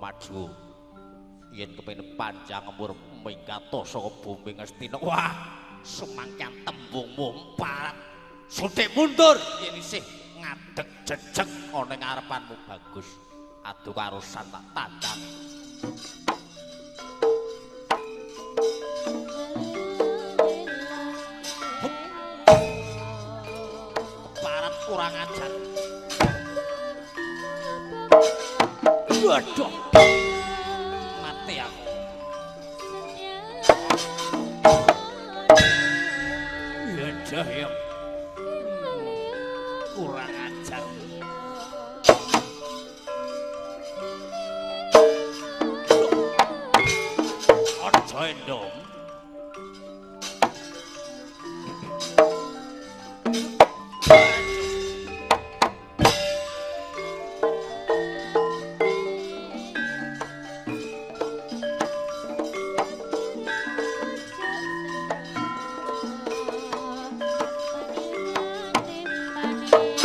S2: maju yen kepengin panjang umur minggato saka bumi Ngastina wah sumangkang tembungmu parat sudik mundur yen isih ngadeg jejeg ana ing ngarepanmu bagus adu karusan tak tandang keparat kurang ajar waduh mati aku yadah ya kurang ajar ojo endom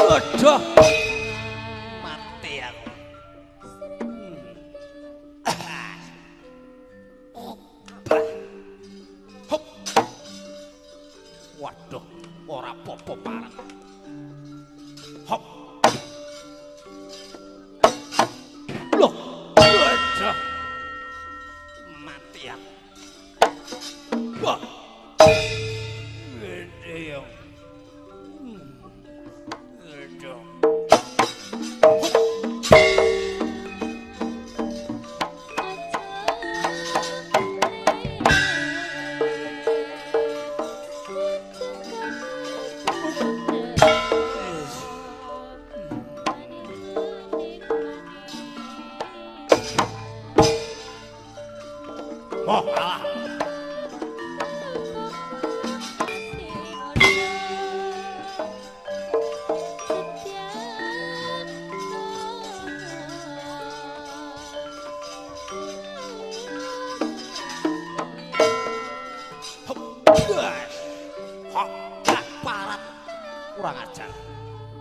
S2: waduh mati aku hop waduh ora apa-apa parat hop loh waduh Oh, alah. Parat kurang ajar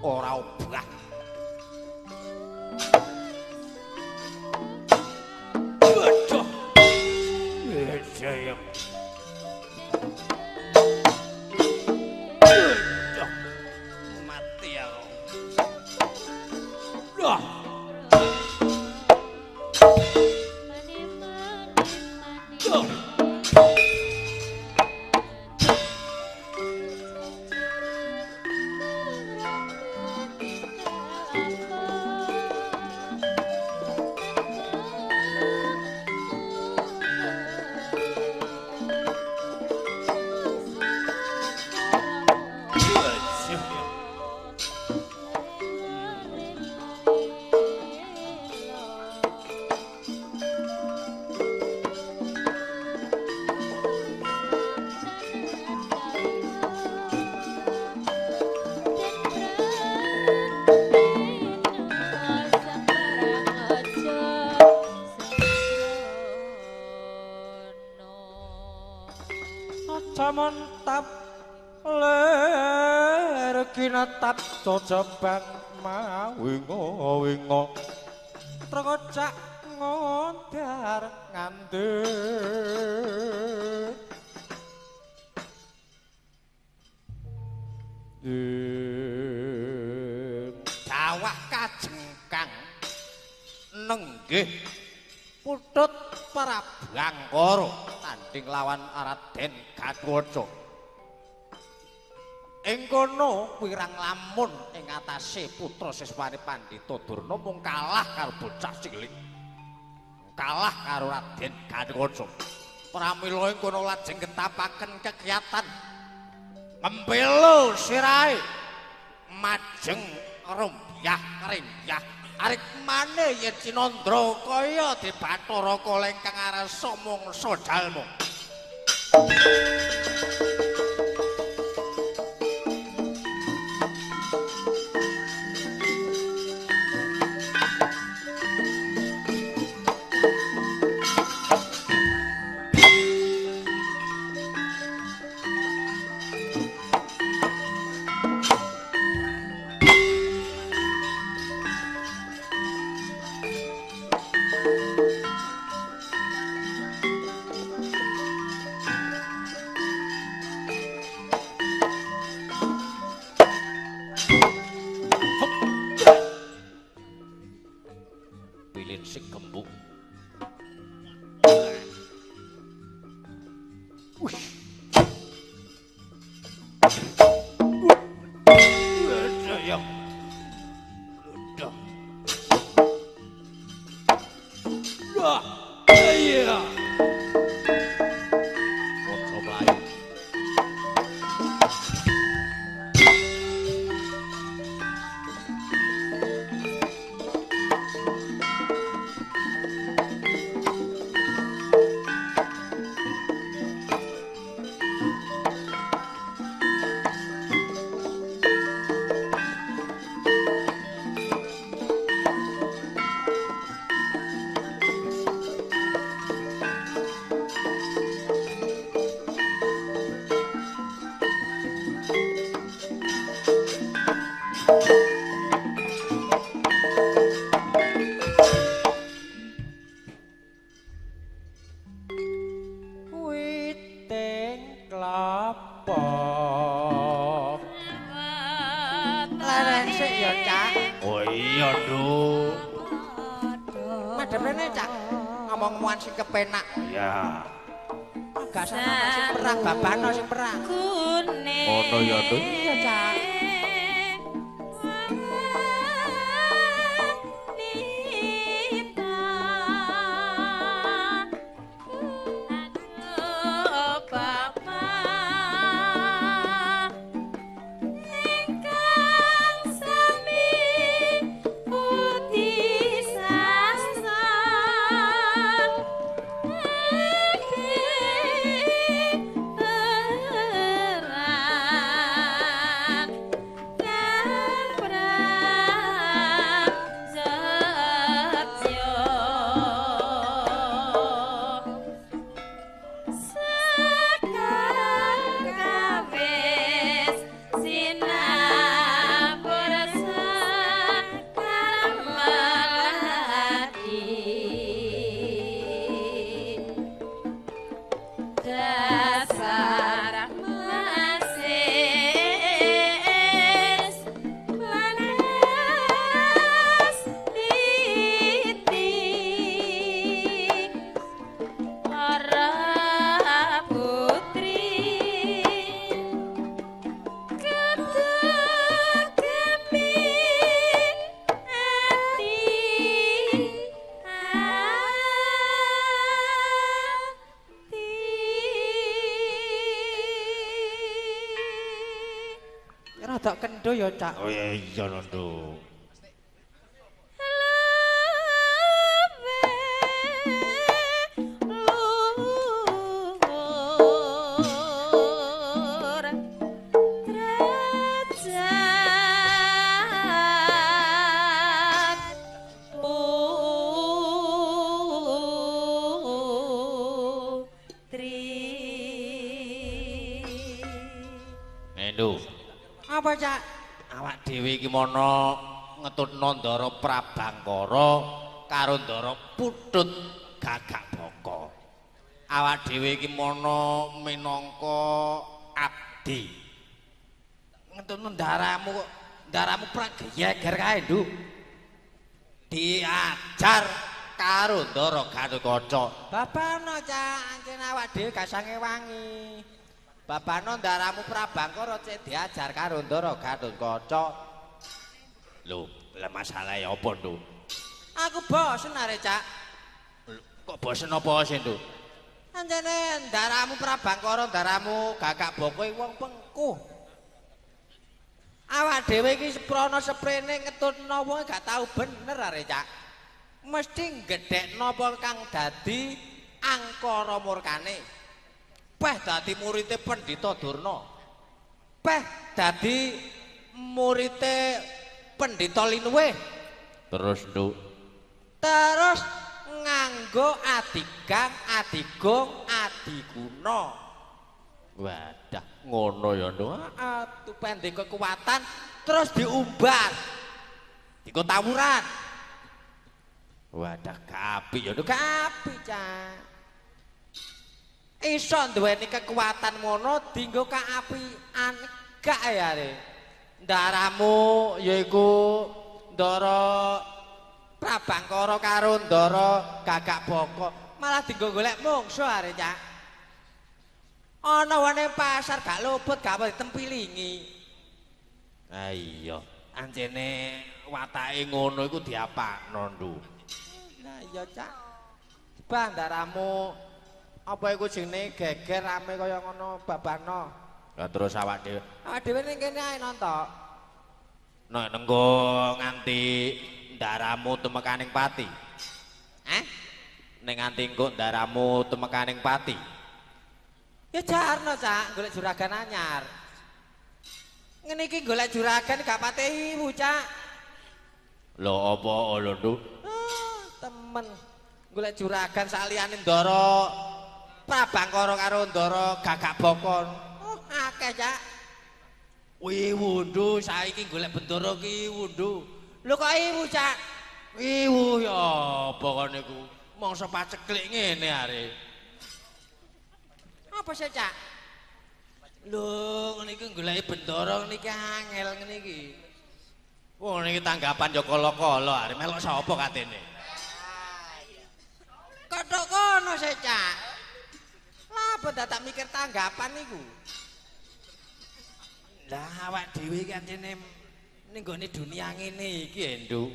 S2: ora obah waduh jaya mati aku wah
S1: Camontap ler kinatap cocobang mawingo-wingo trengocak ngondar ngandhet
S2: dawah kajengkang nenggih putut Prabu Angkara tanding lawan Raden Gatotkaca. Ing kono wirang lamun ing atase putra siswane Pandhita Durna mung kalah karo bocah cilik. Kalah karo Raden Gatotkaca. Pramila ing kono lajeng gentapaken kegiatan ngembelo sirahe majeng rembyah renyah arek maneh yen Cinandra kaya di Bathara Kala ingkang arasa mangsa jalma. Sing kepenak.
S1: Ya.
S2: Gak sana sing perang, babano sing perang.
S1: Ngono ya, Nduk.
S2: Iya, Cak. wedok kendo ya, Cak.
S1: Oh iya Ndu. Ndu.
S2: Apa, Cak?
S1: Awak dhewe iki mono ngetutno Ndara Prabangkara karo Ndara Putut Gagak Baka. Awak dhewe iki mono minangka abdi. Ngetutno ndaramu prageyeger kae, Nduk. Diajar karo Ndara Gatotkaca.
S2: Babano, Cak, ancen awak dhewe gak sange wangi. Babano ndaramu Prabangkara cek diajar karo Ndara Gatotkaca.
S1: Lho, lah masalahe apa, Nduk?
S2: Aku bosen arek, Cak.
S1: Kok bosen apa sih, Nduk?
S2: Anjene ndaramu Prabangkara, ndaramu Gagak Baka wong pengkuh. Awak dhewe iki seprono seprene ngetutno wong gak tau bener arek, Cak. Mesti gedhekno apa kang dadi angkara murkane. Peh dadi murite Pendhita Durna. Peh dadi murite Pendhita Linuwih.
S1: Terus, Nduk.
S2: Terus nganggo Adigang, Adigung, Adiguna.
S1: Wadah, ngono ya, Nduk.
S2: Atuh pendek kekuatan terus diumbar. Diko tawuran.
S1: Wadah, kapik ya, Nduk.
S2: Kapi, Cak. Iso duweni kekuatan ngono dienggo kaapian gak ya re. Ndaramu yaiku Ndara Prabangkara karo Ndara Gagak Baka malah dienggo golek mungsuh are, Cak. Ana wene pasar gak luput gak apa ditempilingi.
S1: Ah iya, anjene watake ngono iku diapakno, Nduk.
S2: Nah iya, Cak. Bah ndaramu apa iku jenenge geger rame kaya ngono babano.
S1: Lah terus awak dhewe.
S2: Awak dhewe ning kene ae nonton.
S1: Nek nenggo nganti ndaramu tumekaning pati. Ning nganti engko ndaramu tumekaning pati.
S2: Ya jarno, Cak, golek juragan anyar. Ngene iki golek juragan gak pate iwu, Cak.
S1: Lho apa lho, Nduk?
S2: Temen golek juragan saliyane Ndara Prabangkara karo Ndara Gagak Baka. Akeh, Cak.
S1: Wiwu, Nduk, saiki golek bendara ki Nduk.
S2: Lho kok iwu, Cak?
S1: Wiwu ya apa kon niku? Mangsa paceklik ngene are.
S2: Apa sih, Cak?
S1: Lho, ngene iki goleki bendara niki angel ngene iki. Wong niki tanggapan ya kala-kala are melok sapa katene?
S2: Kodhok kono sih, Cak. Lah apa tak mikir tanggapan niku?
S1: Lah awak dhewe iki ancene ning gone dunia ngene iki, Nduk.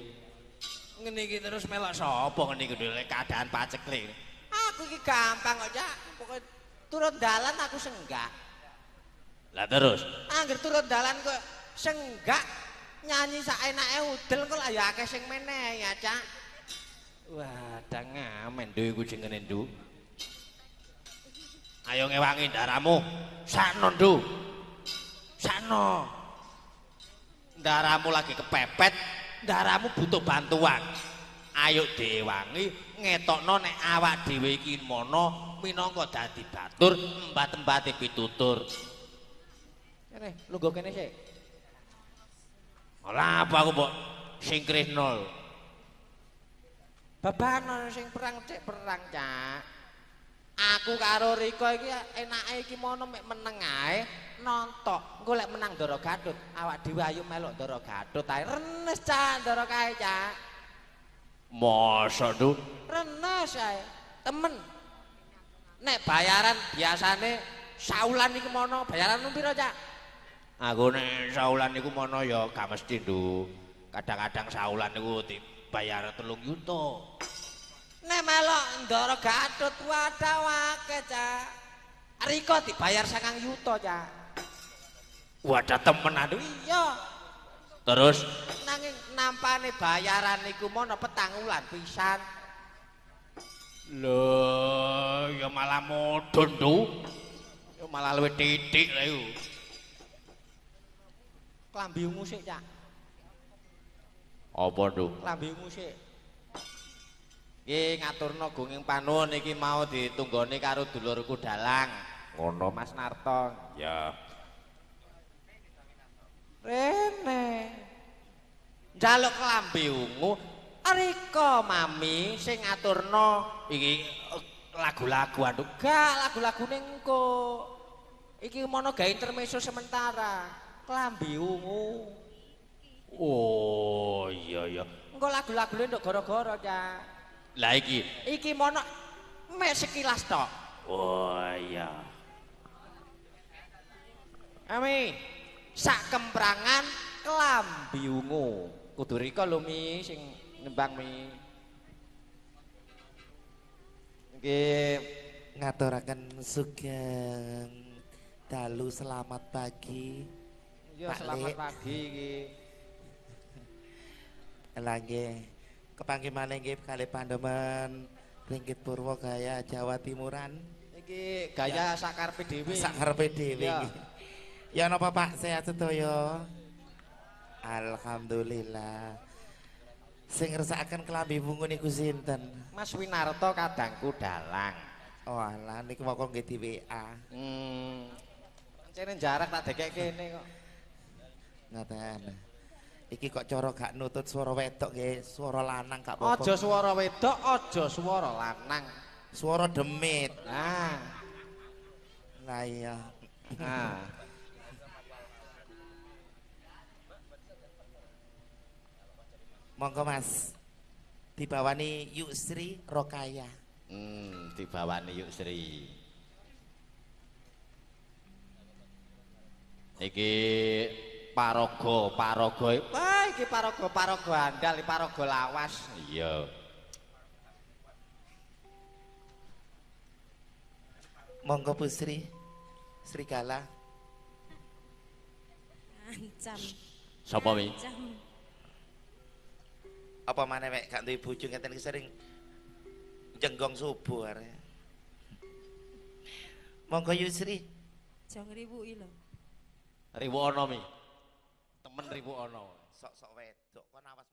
S1: Ngene iki terus melok sapa ngene iki lho keadaan paceklik.
S2: Aku iki gampang kok, Cak. Pokoke turun dalan aku senggak.
S1: Lah terus?
S2: Angger turun dalan kok senggak nyanyi saenake udel kok lah ya akeh sing meneh ya, Cak.
S1: Wah, dangamen Nduk iku jenenge, Nduk. Ayo ngewangi ndaramu. Sakno, Nduk. Sakno. Ndaramu lagi kepepet, ndaramu butuh bantuan. Ayo diwangi ngetokno nek awak dhewe iki mono minangka dadi batur, embat-embate pitutur.
S2: Kene, lungguh kene sik.
S1: Ora apa aku mbok singkrihno.
S2: Babano sing perang cek perang, Cak. Aku karo Rika iki enake iki mono mek meneng ae nontok. Engko lek menang Ndara Gatut, awak dhewe ayo melok Ndara Gatut ae. Renes, Cak, Ndara kae, Cak.
S1: Masa, Nduk?
S2: Renes ae. Temen. Nek bayaran biasane saulan iki mono, bayaran piro, Cak?
S1: Aku nek saulan niku mono ya gak mesti, Nduk. Kadang-kadang saulan niku dibayar 3 juta.
S2: Nek melok Ndara Gatut wadah akeh, Cak. Rika dibayar 9 juta, Cak. Wadah temenan iya.
S1: Terus
S2: Nanging nampane bayaran niku mono petang wulan pisan.
S1: lho ya malah mudhun tu.
S2: Yo malah luwih titik lha iku. Klambi ungu sik, Cak.
S1: Apa tu?
S2: Klambi ungu sik. Nggih ngaturna gunging panuwun iki mau ditunggoni karo dulurku Dalang.
S1: Ngono
S2: Mas Narto.
S1: ya.
S2: Rene. Njaluk klambi ungu rika mami sing ngaturna iki lagu-lagu anu gak lagu-lagune engko. Iki mono gawe intermezzo sementara. Klambi ungu.
S1: Oh iya iya.
S2: Engko lagu-lagune ndok gara-gara, Cak.
S1: Lah iki.
S2: Iki mono mek sekilas tok.
S1: Oh iya.
S2: Ami sak kemprangan klambi ungu. Kudu rika lho Mi sing nembang Mi. Nggih
S3: ngaturaken sugeng dalu selamat pagi.
S2: ya
S3: Pak
S2: selamat
S3: Lek.
S2: pagi iki.
S3: Lagi kepanggih maneh nggih kalih pandemen Ringgit Purwogaya Jawa Timuran.
S2: Iki gaya sakarpe dhewe.
S3: Sakarepe dhewe
S2: Ya.
S3: nggih. Ya napa Pak sehat sedaya? Alhamdulillah. Sing ngersakaken klambi wungu niku sinten?
S2: Mas Winarto kadangku Dalang.
S3: Oh alah niku moko nggih di WA.
S2: Pancene jarak tak dekek kene kok.
S3: Ngaten. Iki kok cara gak nutut swara wedok nggih, swara lanang gak apa-apa.
S2: Aja swara wedok, aja swara lanang.
S3: Swara demit.
S2: Nah,
S3: Lah iya.
S2: nah.
S3: Monggo Mas. Dibawani Yusri Rokaya.
S2: Dibawani yuk Sri.
S1: Iki paraga
S2: Wah, iki paraga andal, paraga lawas.
S1: iya.
S3: Monggo Bu Sri. Srigala.
S4: Ancam.
S1: Sapa Mi?
S4: Ancam.
S3: Apa maneh mek gak duwe bojo ngeten iki sering jenggong subuh arek. Monggo Yusri.
S4: Aja ngriwuki lho.
S1: Riwu ana Mi. Temen riwu ana.
S3: Sok-sok wedok kon awas